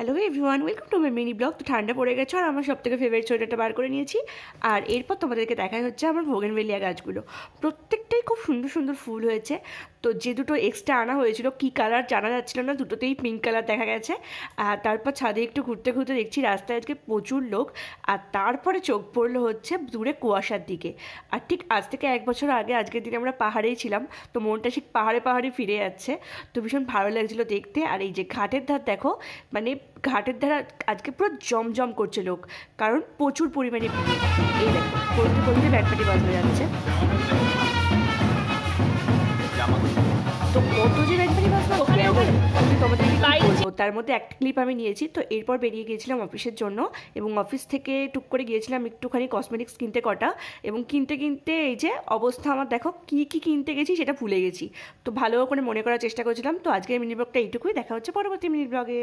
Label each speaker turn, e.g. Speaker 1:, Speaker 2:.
Speaker 1: Hello everyone, welcome to my mini blog. তো ঠান্ডা পড়ে গেছে আর আমার সবথেকে ফেভারিট সোয়েটারটা বার করে নিয়েছি। আর এরপর তোমাদেরকে দেখাই হচ্ছে আমার বোগেনভেলিয়া গাছগুলো। প্রত্যেকটাই খুব সুন্দর সুন্দর ফুল হয়েছে। তো যে দুটো এক্সট্রা আনা হয়েছিল কী কালার জানা যাচ্ছিল না, দুটোতেই পিঙ্ক কালার দেখা গেছে। আর তারপর ছাদে একটু ঘুরতে ঘুরতে দেখছি রাস্তায় আজকে প্রচুর লোক। আর তারপরে চোখ পড়লো হচ্ছে দূরে কুয়াশার দিকে। আর ঠিক আজ থেকে 1 বছর আগে আজকের দিনে আমরা পাহাড়েই ছিলাম। তো মনটা ঠিক পাহাড়ে পাহাড়ে ফিরে যাচ্ছে। তো ভীষণ ভালো লাগছিলো দেখতে। আর এই যে ঘাটের ধার দেখো, মানে ঘাটের ধারা আজকে পুরো জমজম করছে লোক, কারণ প্রচুর পরিমাণে ভিড়। এই দেখো বলতে বলতে ব্যাটপাটি বাজতে যাচ্ছে। তো কত যে ব্যাটপাটি বাজলো তোমাদেরকে কি বলবো, তার মধ্যে একটা ক্লিপ আমি নিয়েছি। তো এরপর বেরিয়ে গিয়েছিলাম অফিসের জন্য, এবং অফিস থেকে টুক করে গিয়েছিলাম একটুখানি কসমেটিক্স কিনতে কটা। এবং কিনতে কিনতে এই যে অবস্থা আমার, দেখো কী কী কিনতে গেছি সেটা ভুলে গেছি। তো ভালো করে মনে করার চেষ্টা করছিলাম। তো আজকের মিনি ব্লগটা এইটুকুই, দেখা হচ্ছে পরবর্তী মিনি ব্লগে।